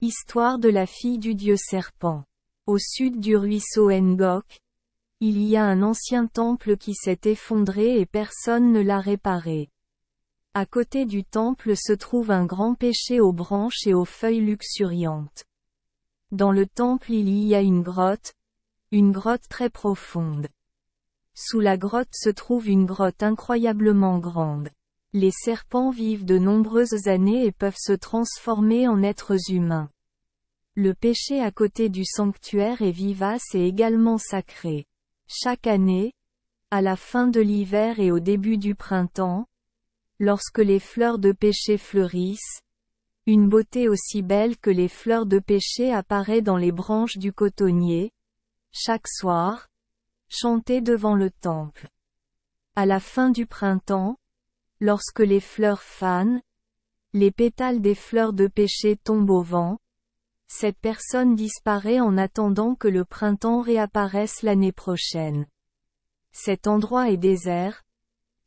Histoire de la fille du dieu serpent. Au sud du ruisseau Ngok, il y a un ancien temple qui s'est effondré et personne ne l'a réparé. À côté du temple se trouve un grand pêcher aux branches et aux feuilles luxuriantes. Dans le temple il y a une grotte très profonde. Sous la grotte se trouve une grotte incroyablement grande. Les serpents vivent de nombreuses années et peuvent se transformer en êtres humains. Le pêcher à côté du sanctuaire est vivace et également sacré. Chaque année, à la fin de l'hiver et au début du printemps, lorsque les fleurs de pêcher fleurissent, une beauté aussi belle que les fleurs de pêcher apparaît dans les branches du cotonnier, chaque soir, chantée devant le temple. À la fin du printemps, lorsque les fleurs fanent, les pétales des fleurs de pêcher tombent au vent, cette personne disparaît en attendant que le printemps réapparaisse l'année prochaine. Cet endroit est désert,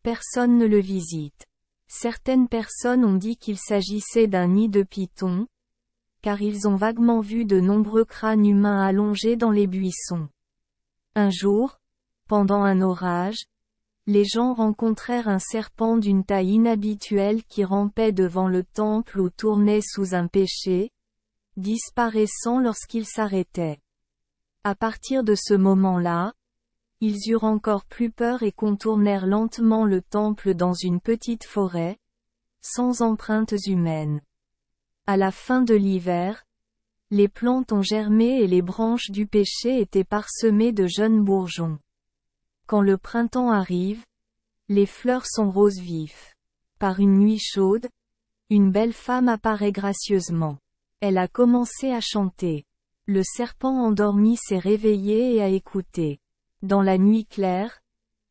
personne ne le visite. Certaines personnes ont dit qu'il s'agissait d'un nid de pythons, car ils ont vaguement vu de nombreux crânes humains allongés dans les buissons. Un jour, pendant un orage, les gens rencontrèrent un serpent d'une taille inhabituelle qui rampait devant le temple ou tournait sous un pêcher, disparaissant lorsqu'il s'arrêtait. À partir de ce moment-là, ils eurent encore plus peur et contournèrent lentement le temple dans une petite forêt, sans empreintes humaines. À la fin de l'hiver, les plantes ont germé et les branches du pêcher étaient parsemées de jeunes bourgeons. Quand le printemps arrive, les fleurs sont roses vifs. Par une nuit chaude, une belle femme apparaît gracieusement. Elle a commencé à chanter. Le serpent endormi s'est réveillé et a écouté. Dans la nuit claire,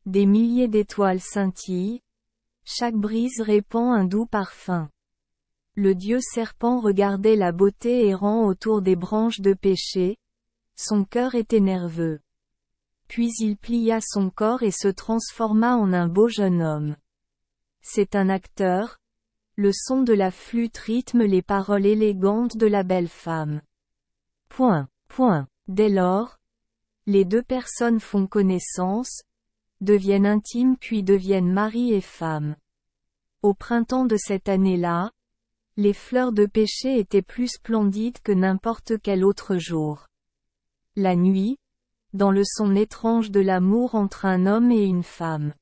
des milliers d'étoiles scintillent, chaque brise répand un doux parfum. Le dieu serpent regardait la beauté errant autour des branches de pêcher, son cœur était nerveux. Puis il plia son corps et se transforma en un beau jeune homme. C'est un acteur, le son de la flûte rythme les paroles élégantes de la belle femme. Dès lors, les deux personnes font connaissance, deviennent intimes puis deviennent mari et femme. Au printemps de cette année-là, les fleurs de pêcher étaient plus splendides que n'importe quel autre jour. La nuit, dans le son étrange de l'amour entre un homme et une femme.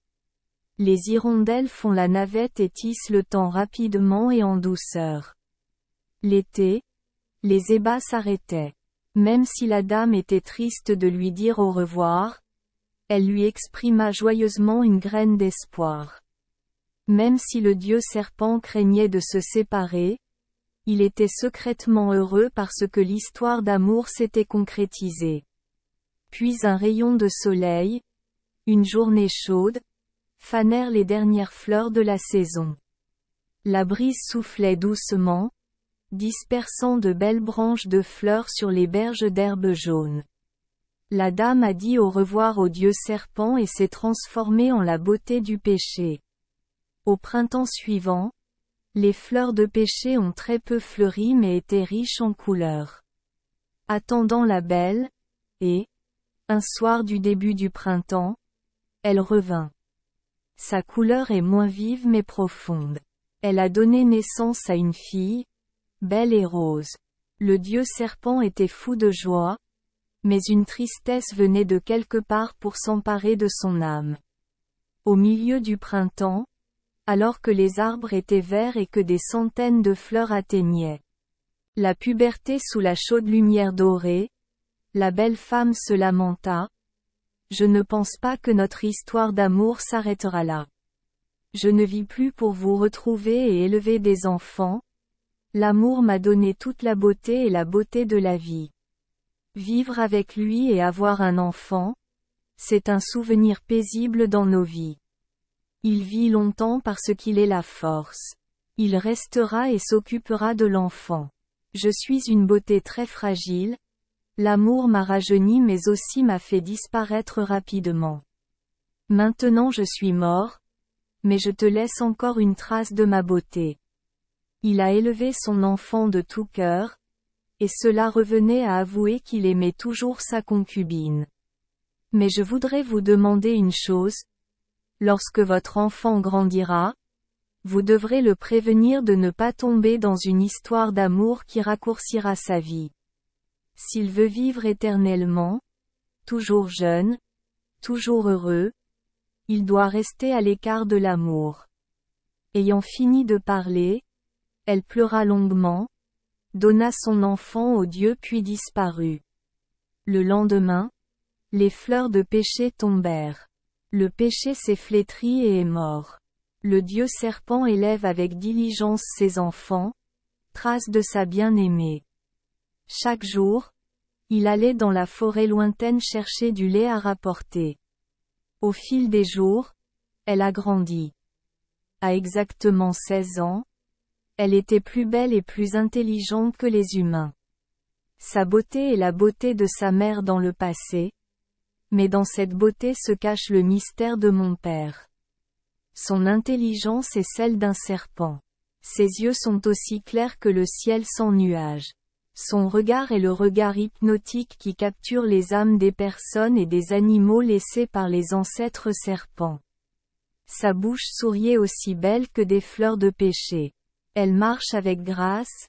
Les hirondelles font la navette et tissent le temps rapidement et en douceur. L'été, les ébats s'arrêtaient. Même si la dame était triste de lui dire au revoir, elle lui exprima joyeusement une graine d'espoir. Même si le dieu serpent craignait de se séparer, il était secrètement heureux parce que l'histoire d'amour s'était concrétisée. Puis un rayon de soleil, une journée chaude, fanèrent les dernières fleurs de la saison. La brise soufflait doucement, dispersant de belles branches de fleurs sur les berges d'herbe jaune. La dame a dit au revoir au dieu serpent et s'est transformée en la beauté du pêcher. Au printemps suivant, les fleurs de pêcher ont très peu fleuri mais étaient riches en couleurs. Attendant la belle, et, un soir du début du printemps, elle revint. Sa couleur est moins vive mais profonde. Elle a donné naissance à une fille, belle et rose. Le dieu serpent était fou de joie, mais une tristesse venait de quelque part pour s'emparer de son âme. Au milieu du printemps, alors que les arbres étaient verts et que des centaines de fleurs atteignaient la puberté sous la chaude lumière dorée, la belle femme se lamenta. Je ne pense pas que notre histoire d'amour s'arrêtera là. Je ne vis plus pour vous retrouver et élever des enfants. L'amour m'a donné toute la beauté et la beauté de la vie. Vivre avec lui et avoir un enfant, c'est un souvenir paisible dans nos vies. Il vit longtemps parce qu'il est la force. Il restera et s'occupera de l'enfant. Je suis une beauté très fragile. L'amour m'a rajeuni mais aussi m'a fait disparaître rapidement. Maintenant je suis mort, mais je te laisse encore une trace de ma beauté. Il a élevé son enfant de tout cœur, Et cela revenait à avouer qu'il aimait toujours sa concubine. Mais je voudrais vous demander une chose. Lorsque votre enfant grandira, vous devrez le prévenir de ne pas tomber dans une histoire d'amour qui raccourcira sa vie. S'il veut vivre éternellement, toujours jeune, toujours heureux, il doit rester à l'écart de l'amour. Ayant fini de parler, elle pleura longuement, donna son enfant au Dieu puis disparut. Le lendemain, les fleurs de péché tombèrent. Le péché s'est flétri et est mort. Le Dieu serpent élève avec diligence ses enfants, trace de sa bien-aimée. Chaque jour, il allait dans la forêt lointaine chercher du lait à rapporter. Au fil des jours, elle a grandi. À exactement 16 ans, elle était plus belle et plus intelligente que les humains. Sa beauté est la beauté de sa mère dans le passé, mais dans cette beauté se cache le mystère de mon père. Son intelligence est celle d'un serpent. Ses yeux sont aussi clairs que le ciel sans nuages. Son regard est le regard hypnotique qui capture les âmes des personnes et des animaux laissés par les ancêtres serpents. Sa bouche souriait aussi belle que des fleurs de péché. Elle marche avec grâce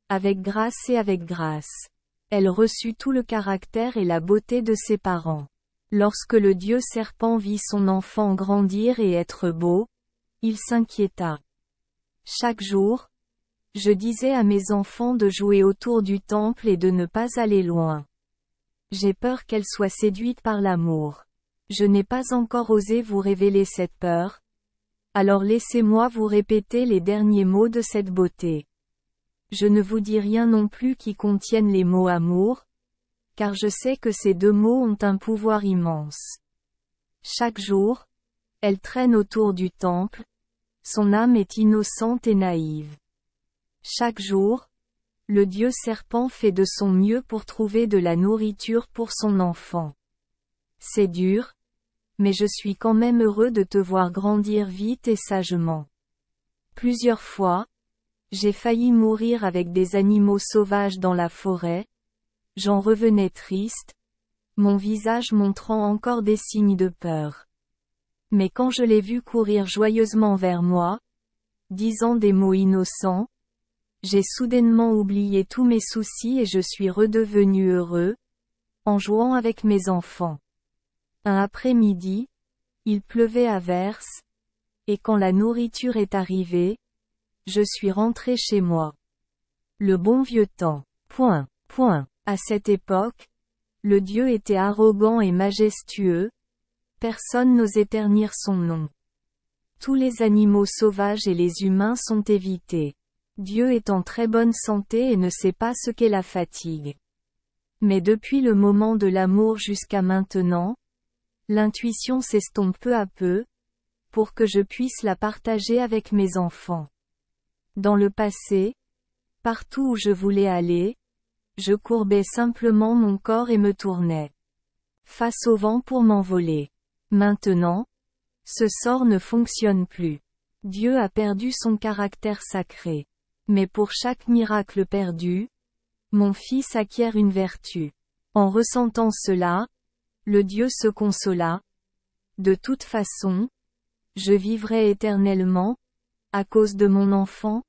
et avec grâce. Elle reçut tout le caractère et la beauté de ses parents. Lorsque le Dieu serpent vit son enfant grandir et être beau, il s'inquiéta. Chaque jour, je disais à mes enfants de jouer autour du temple et de ne pas aller loin. J'ai peur qu'elle soit séduite par l'amour. Je n'ai pas encore osé vous révéler cette peur. Alors laissez-moi vous répéter les derniers mots de cette beauté. Je ne vous dis rien non plus qui contienne les mots amour, car je sais que ces deux mots ont un pouvoir immense. Chaque jour, elle traîne autour du temple, son âme est innocente et naïve. Chaque jour, le Dieu serpent fait de son mieux pour trouver de la nourriture pour son enfant. C'est dur, mais je suis quand même heureux de te voir grandir vite et sagement. Plusieurs fois, j'ai failli mourir avec des animaux sauvages dans la forêt. J'en revenais triste, mon visage montrant encore des signes de peur. Mais quand je l'ai vu courir joyeusement vers moi, disant des mots innocents, j'ai soudainement oublié tous mes soucis et je suis redevenu heureux, en jouant avec mes enfants. Un après-midi, il pleuvait à verse, et quand la nourriture est arrivée, je suis rentré chez moi. Le bon vieux temps. À cette époque, le Dieu était arrogant et majestueux, personne n'osait ternir son nom. Tous les animaux sauvages et les humains sont évités. Dieu est en très bonne santé et ne sait pas ce qu'est la fatigue. Mais depuis le moment de l'amour jusqu'à maintenant, l'intuition s'estompe peu à peu, pour que je puisse la partager avec mes enfants. Dans le passé, partout où je voulais aller, je courbais simplement mon corps et me tournais face au vent pour m'envoler. Maintenant, ce sort ne fonctionne plus. Dieu a perdu son caractère sacré. Mais pour chaque miracle perdu, mon fils acquiert une vertu. En ressentant cela, le Dieu se consola. De toute façon, je vivrai éternellement, à cause de mon enfant.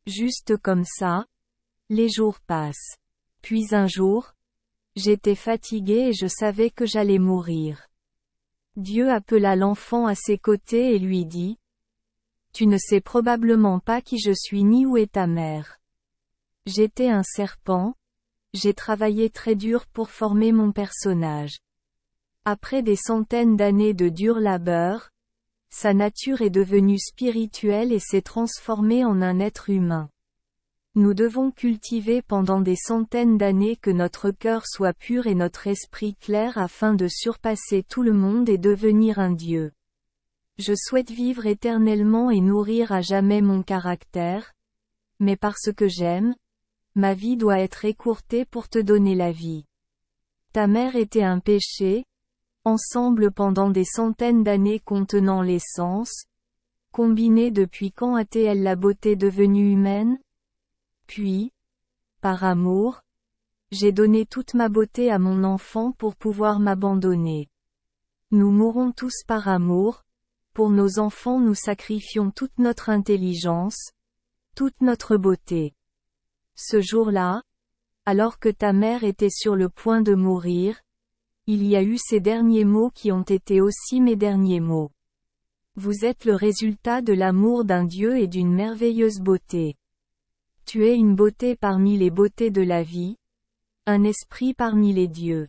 Juste comme ça, les jours passent. Puis un jour, j'étais fatigué et je savais que j'allais mourir. Dieu appela l'enfant à ses côtés et lui dit, « Tu ne sais probablement pas qui je suis ni où est ta mère. J'étais un serpent, j'ai travaillé très dur pour former mon personnage. Après des centaines d'années de dur labeur, sa nature est devenue spirituelle et s'est transformée en un être humain. Nous devons cultiver pendant des centaines d'années que notre cœur soit pur et notre esprit clair afin de surpasser tout le monde et devenir un Dieu. Je souhaite vivre éternellement et nourrir à jamais mon caractère, mais parce que j'aime, ma vie doit être écourtée pour te donner la vie. Ta mère était un péché, ensemble pendant des centaines d'années contenant l'essence, combiné depuis quand a-t-elle la beauté devenue humaine? Puis, par amour, j'ai donné toute ma beauté à mon enfant pour pouvoir m'abandonner. Nous mourons tous par amour, pour nos enfants nous sacrifions toute notre intelligence, toute notre beauté. Ce jour-là, alors que ta mère était sur le point de mourir, il y a eu ces derniers mots qui ont été aussi mes derniers mots. Vous êtes le résultat de l'amour d'un Dieu et d'une merveilleuse beauté. Tu es une beauté parmi les beautés de la vie, un esprit parmi les dieux.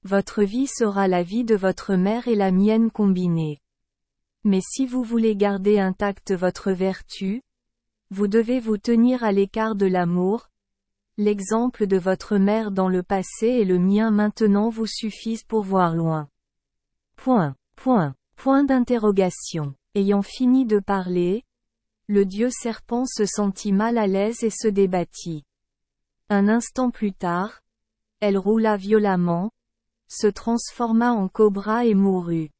Votre vie sera la vie de votre mère et la mienne combinée. Mais si vous voulez garder intacte votre vertu, vous devez vous tenir à l'écart de l'amour. L'exemple de votre mère dans le passé et le mien maintenant vous suffisent pour voir loin. Point d'interrogation. Ayant fini de parler, le dieu serpent se sentit mal à l'aise et se débattit. Un instant plus tard, elle roula violemment, se transforma en cobra et mourut.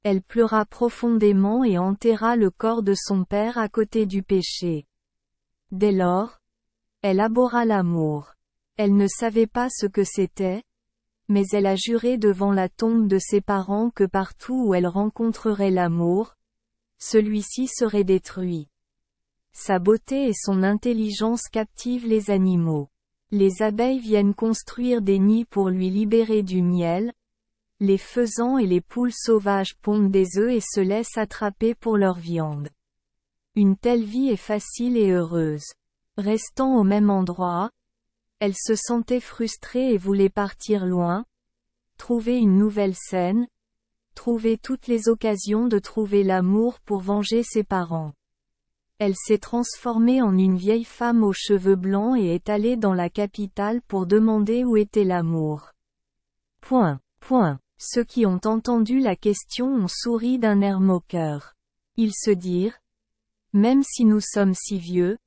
Elle pleura profondément et enterra le corps de son père à côté du péché. Dès lors, elle abhorra l'amour. Elle ne savait pas ce que c'était, mais elle a juré devant la tombe de ses parents que partout où elle rencontrerait l'amour, celui-ci serait détruit. Sa beauté et son intelligence captivent les animaux. Les abeilles viennent construire des nids pour lui libérer du miel. Les faisans et les poules sauvages pondent des œufs et se laissent attraper pour leur viande. Une telle vie est facile et heureuse. Restant au même endroit, elle se sentait frustrée et voulait partir loin, trouver une nouvelle scène, trouver toutes les occasions de trouver l'amour pour venger ses parents. Elle s'est transformée en une vieille femme aux cheveux blancs et est allée dans la capitale pour demander où était l'amour. Ceux qui ont entendu la question ont souri d'un air moqueur. Ils se dirent, même si nous sommes si vieux,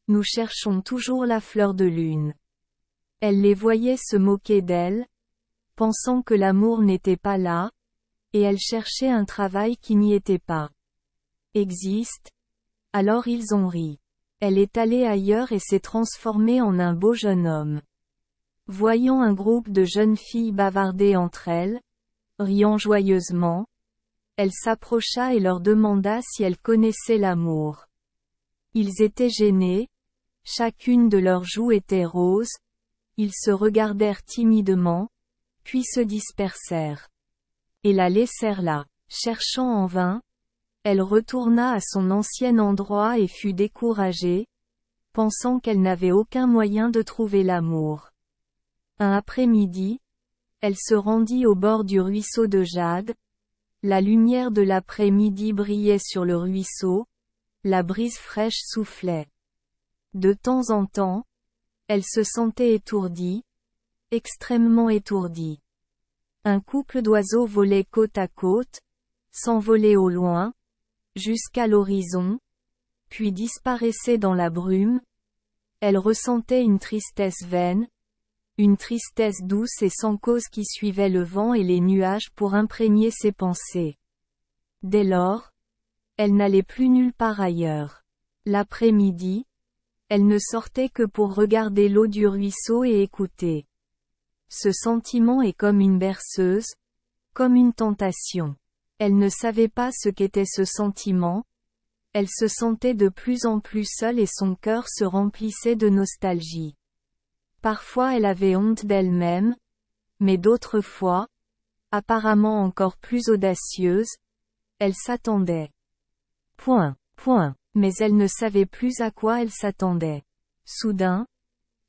nous cherchons toujours la fleur de lune. Elle les voyait se moquer d'elle, pensant que l'amour n'était pas là, et elle cherchait un travail qui n'y était pas. Existe. Alors ils ont ri. Elle est allée ailleurs et s'est transformée en un beau jeune homme. Voyant un groupe de jeunes filles bavarder entre elles, riant joyeusement, elle s'approcha et leur demanda si elles connaissaient l'amour. Ils étaient gênés, chacune de leurs joues était rose, ils se regardèrent timidement, puis se dispersèrent. Et la laissèrent là. Cherchant en vain, elle retourna à son ancien endroit et fut découragée, pensant qu'elle n'avait aucun moyen de trouver l'amour. Un après-midi, elle se rendit au bord du ruisseau de jade. La lumière de l'après-midi brillait sur le ruisseau, la brise fraîche soufflait. De temps en temps, elle se sentait étourdie, extrêmement étourdie. Un couple d'oiseaux volait côte à côte, s'envolait au loin, jusqu'à l'horizon, puis disparaissait dans la brume. Elle ressentait une tristesse vaine, une tristesse douce et sans cause qui suivait le vent et les nuages pour imprégner ses pensées. Dès lors, elle n'allait plus nulle part ailleurs. L'après-midi, elle ne sortait que pour regarder l'eau du ruisseau et écouter. Ce sentiment est comme une berceuse, comme une tentation. Elle ne savait pas ce qu'était ce sentiment. Elle se sentait de plus en plus seule et son cœur se remplissait de nostalgie. Parfois elle avait honte d'elle-même, mais d'autres fois, apparemment encore plus audacieuse, elle s'attendait. Mais elle ne savait plus à quoi elle s'attendait. Soudain,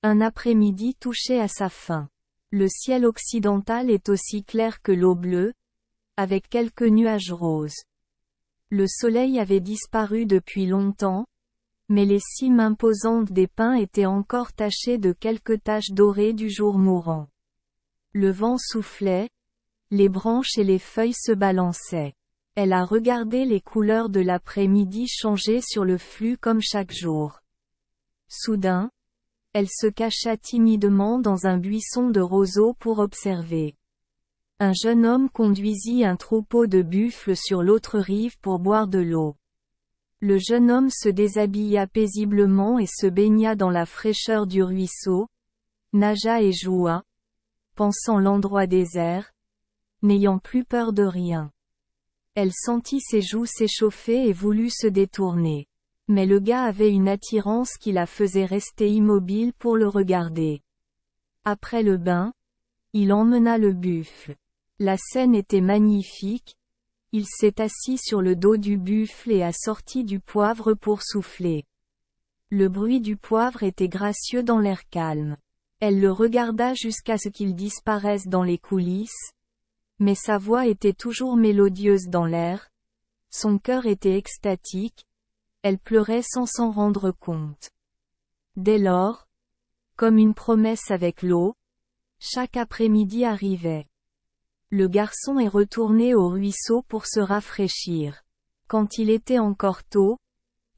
un après-midi touchait à sa fin. Le ciel occidental est aussi clair que l'eau bleue, avec quelques nuages roses. Le soleil avait disparu depuis longtemps, mais les cimes imposantes des pins étaient encore tachées de quelques taches dorées du jour mourant. Le vent soufflait, les branches et les feuilles se balançaient. Elle a regardé les couleurs de l'après-midi changer sur le flux comme chaque jour. Soudain, elle se cacha timidement dans un buisson de roseaux pour observer. Un jeune homme conduisit un troupeau de buffles sur l'autre rive pour boire de l'eau. Le jeune homme se déshabilla paisiblement et se baigna dans la fraîcheur du ruisseau, nagea et joua, pensant l'endroit désert, n'ayant plus peur de rien. Elle sentit ses joues s'échauffer et voulut se détourner. Mais le gars avait une attirance qui la faisait rester immobile pour le regarder. Après le bain, il emmena le buffle. La scène était magnifique. Il s'est assis sur le dos du buffle et a sorti du poivre pour souffler. Le bruit du poivre était gracieux dans l'air calme. Elle le regarda jusqu'à ce qu'il disparaisse dans les coulisses. Mais sa voix était toujours mélodieuse dans l'air. Son cœur était extatique. Elle pleurait sans s'en rendre compte. Dès lors, comme une promesse avec l'eau, chaque après-midi arrivait. Le garçon est retourné au ruisseau pour se rafraîchir. Quand il était encore tôt,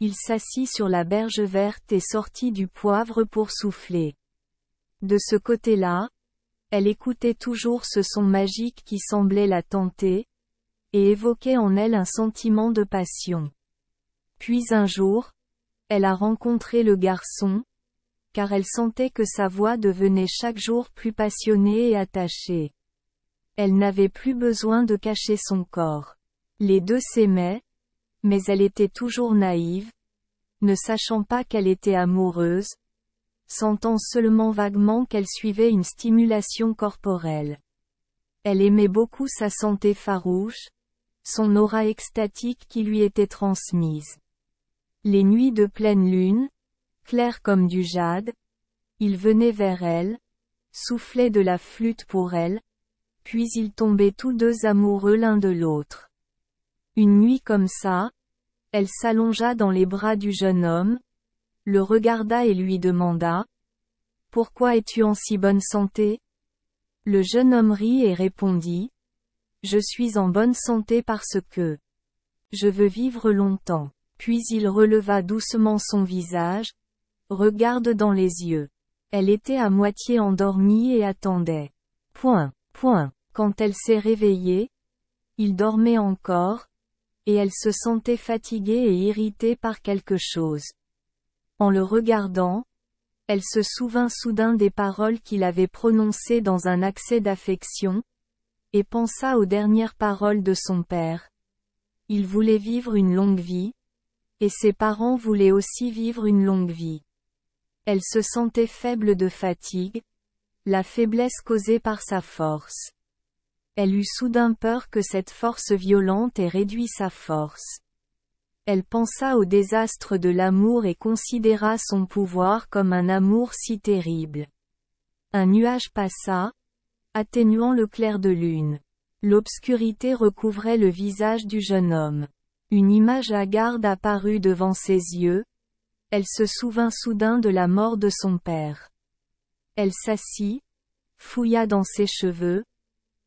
il s'assit sur la berge verte et sortit du poivre pour souffler. De ce côté-là, elle écoutait toujours ce son magique qui semblait la tenter, et évoquait en elle un sentiment de passion. Puis un jour, elle a rencontré le garçon, car elle sentait que sa voix devenait chaque jour plus passionnée et attachée. Elle n'avait plus besoin de cacher son corps. Les deux s'aimaient, mais elle était toujours naïve, ne sachant pas qu'elle était amoureuse, sentant seulement vaguement qu'elle suivait une stimulation corporelle. Elle aimait beaucoup sa santé farouche, son aura extatique qui lui était transmise. Les nuits de pleine lune, claires comme du jade, il venait vers elle, soufflait de la flûte pour elle, puis ils tombaient tous deux amoureux l'un de l'autre. Une nuit comme ça, elle s'allongea dans les bras du jeune homme, le regarda et lui demanda « Pourquoi es-tu en si bonne santé ?» Le jeune homme rit et répondit « Je suis en bonne santé parce que je veux vivre longtemps. » Puis il releva doucement son visage, regarde dans les yeux. Elle était à moitié endormie et attendait. Quand elle s'est réveillée, il dormait encore, et elle se sentait fatiguée et irritée par quelque chose. En le regardant, elle se souvint soudain des paroles qu'il avait prononcées dans un accès d'affection, et pensa aux dernières paroles de son père. Il voulait vivre une longue vie, et ses parents voulaient aussi vivre une longue vie. Elle se sentait faible de fatigue, la faiblesse causée par sa force. Elle eut soudain peur que cette force violente ait réduit sa force. Elle pensa au désastre de l'amour et considéra son pouvoir comme un amour si terrible. Un nuage passa, atténuant le clair de lune. L'obscurité recouvrait le visage du jeune homme. Une image hagarde apparut devant ses yeux. Elle se souvint soudain de la mort de son père. Elle s'assit, fouilla dans ses cheveux,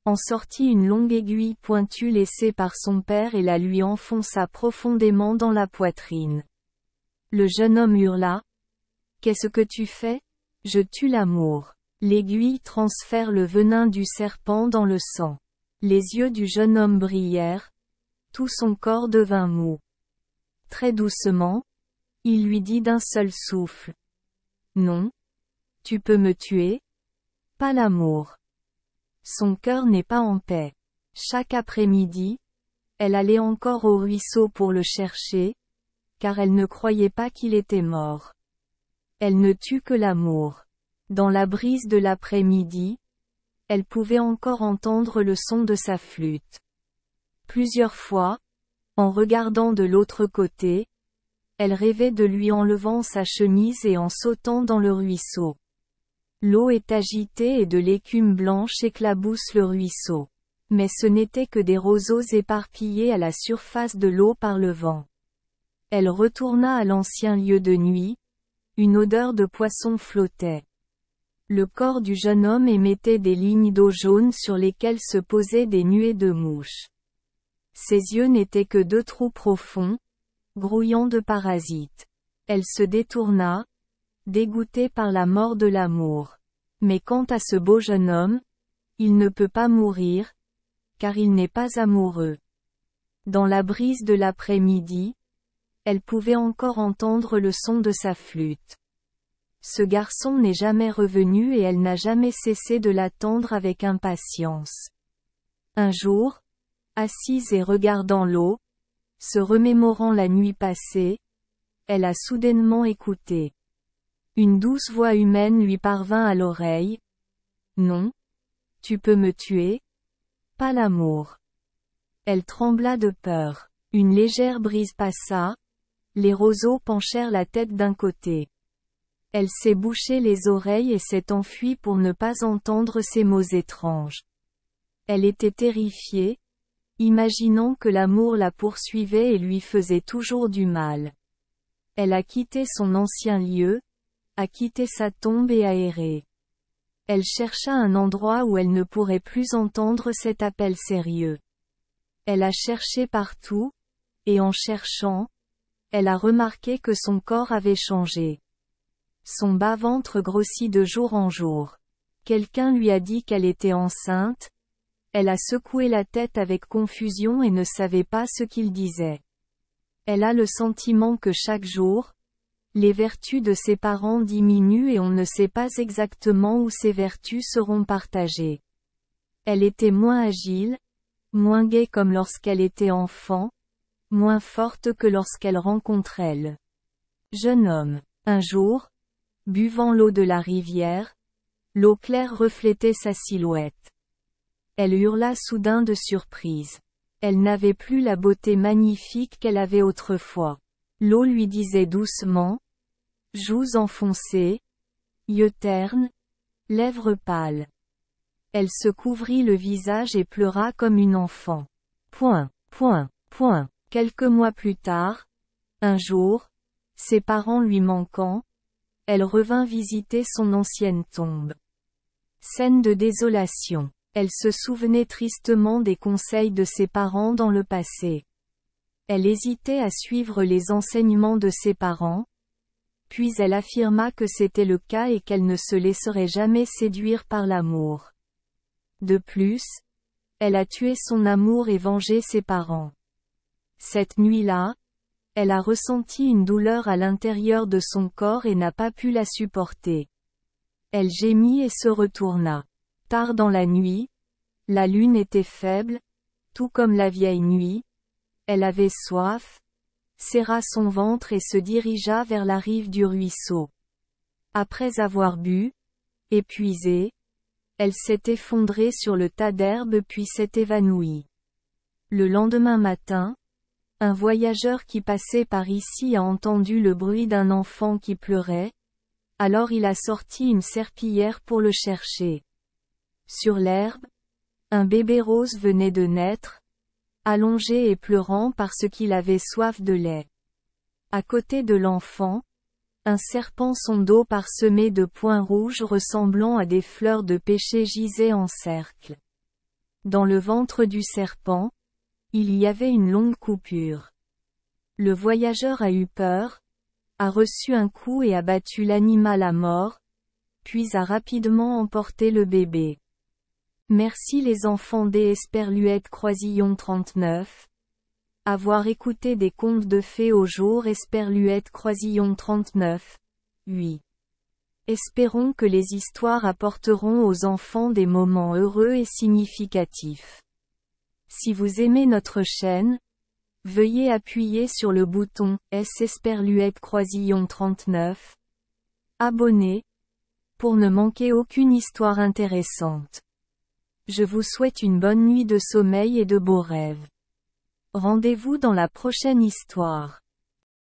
en sortit une longue aiguille pointue laissée par son père et la lui enfonça profondément dans la poitrine. Le jeune homme hurla. « Qu'est-ce que tu fais ? Je tue l'amour. » L'aiguille transfère le venin du serpent dans le sang. Les yeux du jeune homme brillèrent. Tout son corps devint mou. Très doucement, il lui dit d'un seul souffle. « Non. Tu peux me tuer. Pas l'amour. » Son cœur n'est pas en paix. Chaque après-midi, elle allait encore au ruisseau pour le chercher, car elle ne croyait pas qu'il était mort. Elle ne tue que l'amour. Dans la brise de l'après-midi, elle pouvait encore entendre le son de sa flûte. Plusieurs fois, en regardant de l'autre côté, elle rêvait de lui enlevant sa chemise et en sautant dans le ruisseau. L'eau est agitée et de l'écume blanche éclabousse le ruisseau. Mais ce n'était que des roseaux éparpillés à la surface de l'eau par le vent. Elle retourna à l'ancien lieu de nuit. Une odeur de poisson flottait. Le corps du jeune homme émettait des lignes d'eau jaune sur lesquelles se posaient des nuées de mouches. Ses yeux n'étaient que deux trous profonds, grouillants de parasites. Elle se détourna, dégoûtée par la mort de l'amour. Mais quant à ce beau jeune homme, il ne peut pas mourir, car il n'est pas amoureux. Dans la brise de l'après-midi, Elle pouvait encore entendre le son de sa flûte. Ce garçon n'est jamais revenu et elle n'a jamais cessé de l'attendre avec impatience. Un jour, assise et regardant l'eau, se remémorant la nuit passée, elle a soudainement écouté. Une douce voix humaine lui parvint à l'oreille. Non. Tu peux me tuer? Pas l'amour. Elle trembla de peur. Une légère brise passa. Les roseaux penchèrent la tête d'un côté. Elle s'est bouché les oreilles et s'est enfuie pour ne pas entendre ces mots étranges. Elle était terrifiée, imaginant que l'amour la poursuivait et lui faisait toujours du mal. Elle a quitté son ancien lieu, a quitté sa tombe et a erré. Elle chercha un endroit où elle ne pourrait plus entendre cet appel sérieux. Elle a cherché partout, et en cherchant, elle a remarqué que son corps avait changé. Son bas-ventre grossit de jour en jour. Quelqu'un lui a dit qu'elle était enceinte. Elle a secoué la tête avec confusion et ne savait pas ce qu'il disait. Elle a le sentiment que chaque jour, les vertus de ses parents diminuent et on ne sait pas exactement où ces vertus seront partagées. Elle était moins agile, moins gaie comme lorsqu'elle était enfant, moins forte que lorsqu'elle rencontrait le jeune homme. Un jour, buvant l'eau de la rivière, l'eau claire reflétait sa silhouette. Elle hurla soudain de surprise. Elle n'avait plus la beauté magnifique qu'elle avait autrefois. L'eau lui disait doucement, joues enfoncées, yeux ternes, lèvres pâles. Elle se couvrit le visage et pleura comme une enfant. Quelques mois plus tard, un jour, ses parents lui manquant, elle revint visiter son ancienne tombe. Scène de désolation. Elle se souvenait tristement des conseils de ses parents dans le passé. Elle hésitait à suivre les enseignements de ses parents, puis elle affirma que c'était le cas et qu'elle ne se laisserait jamais séduire par l'amour. De plus, elle a tué son amour et vengé ses parents. Cette nuit-là, elle a ressenti une douleur à l'intérieur de son corps et n'a pas pu la supporter. Elle gémit et se retourna. Tard dans la nuit, la lune était faible, tout comme la vieille nuit. Elle avait soif, serra son ventre et se dirigea vers la rive du ruisseau. Après avoir bu, épuisée, elle s'est effondrée sur le tas d'herbe puis s'est évanouie. Le lendemain matin, un voyageur qui passait par ici a entendu le bruit d'un enfant qui pleurait, alors il a sorti une serpillière pour le chercher. Sur l'herbe, un bébé rose venait de naître, allongé et pleurant parce qu'il avait soif de lait. À côté de l'enfant, un serpent son dos parsemé de points rouges ressemblant à des fleurs de pêcher gisait en cercle. Dans le ventre du serpent, il y avait une longue coupure. Le voyageur a eu peur, a reçu un coup et a battu l'animal à mort, puis a rapidement emporté le bébé. Merci les enfants des Esperluette Croisillon 39. Avoir écouté des contes de fées au jour Esperluette Croisillon 39. 8. Espérons que les histoires apporteront aux enfants des moments heureux et significatifs. Si vous aimez notre chaîne, veuillez appuyer sur le bouton S Esperluette Croisillon 39. Abonner, pour ne manquer aucune histoire intéressante. Je vous souhaite une bonne nuit de sommeil et de beaux rêves. Rendez-vous dans la prochaine histoire.